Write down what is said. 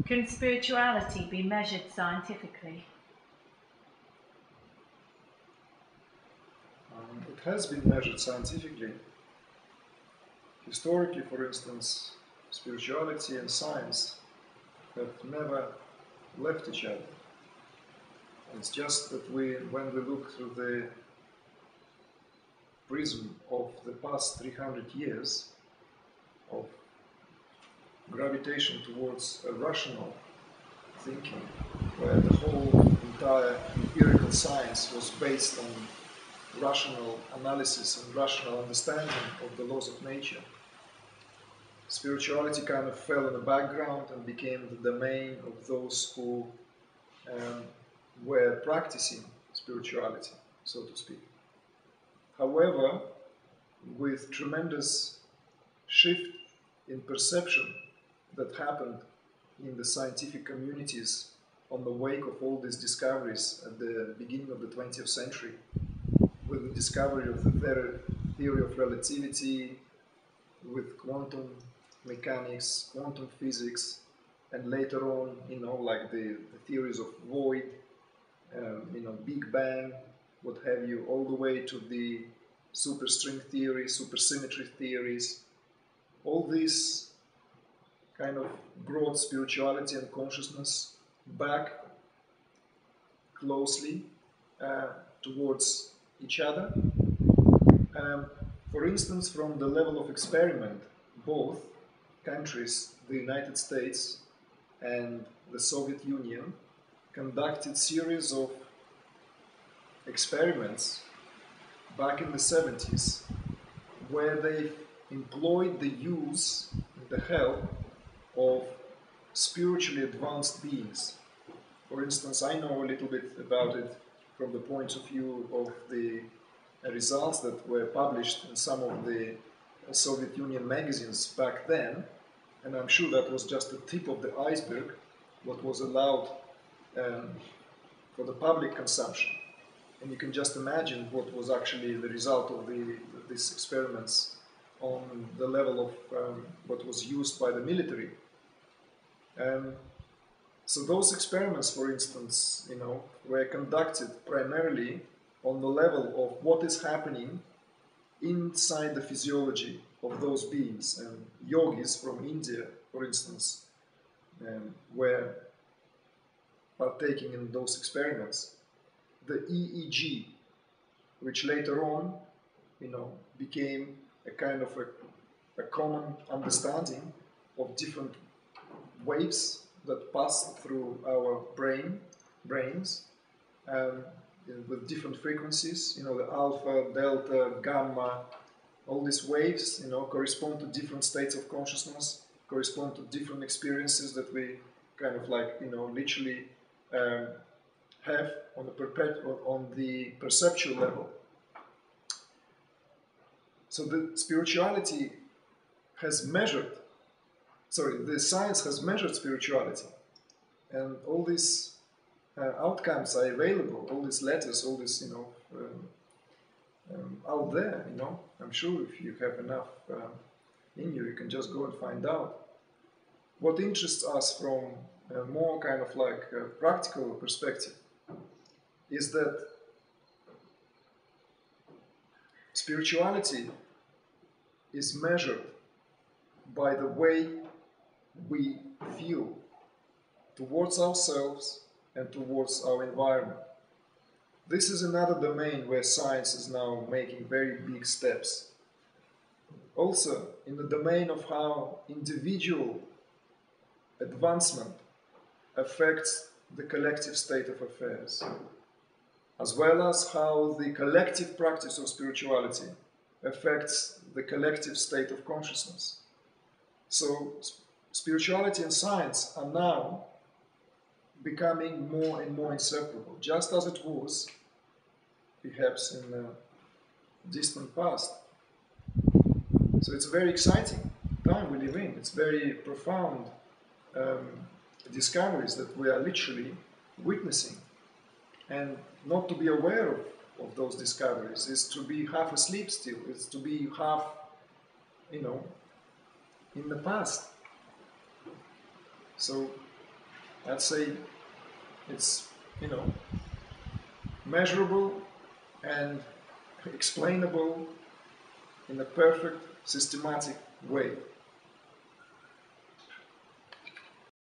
Can spirituality be measured scientifically? It has been measured scientifically. Historically, for instance, spirituality and science have never left each other. It's just that when we look through the prism of the past 300 years of gravitation towards a rational thinking, where the whole entire empirical science was based on rational analysis and rational understanding of the laws of nature, spirituality kind of fell in the background and became the domain of those who were practicing spirituality, so to speak. However, with tremendous shift in perception that happened in the scientific communities on the wake of all these discoveries at the beginning of the 20th century, with the discovery of the theory of relativity, with quantum mechanics, quantum physics, and later on, like the theories of void, Big Bang, what have you, all the way to the superstring theory, supersymmetry theories. All these kind of brought spirituality and consciousness back closely towards each other. For instance, from the level of experiment, both countries, the United States and the Soviet Union, conducted series of experiments back in the 70s where they employed the use, the help of spiritually advanced beings. For instance, I know a little bit about it from the point of view of the results that were published in some of the Soviet Union magazines back then, and I'm sure that was just the tip of the iceberg, what was allowed for the public consumption. And you can just imagine what was actually the result of these experiments on the level of what was used by the military. So those experiments, for instance, were conducted primarily on the level of what is happening inside the physiology of those beings. And yogis from India, for instance, were partaking in those experiments. The EEG, which later on, became a kind of a common understanding of different waves that pass through our brains, with different frequencies, the alpha, delta, gamma, all these waves, correspond to different states of consciousness, correspond to different experiences that we kind of literally have on the perceptual level. So the science has measured spirituality, and all these outcomes are available, all these letters, all this, out there, I'm sure if you have enough in you, you can just go and find out. What interests us from a more kind of practical perspective is that spirituality is measured by the way we feel towards ourselves and towards our environment. This is another domain where science is now making very big steps. Also, in the domain of how individual advancement affects the collective state of affairs, as well as how the collective practice of spirituality affects the collective state of consciousness. So spirituality and science are now becoming more and more inseparable, just as it was perhaps in the distant past. So it's a very exciting time we live in. It's very profound discoveries that we are literally witnessing. And not to be aware of those discoveries is to be half asleep still. It's to be half, in the past. So I'd say it's, you know, measurable and explainable in a perfect, systematic way.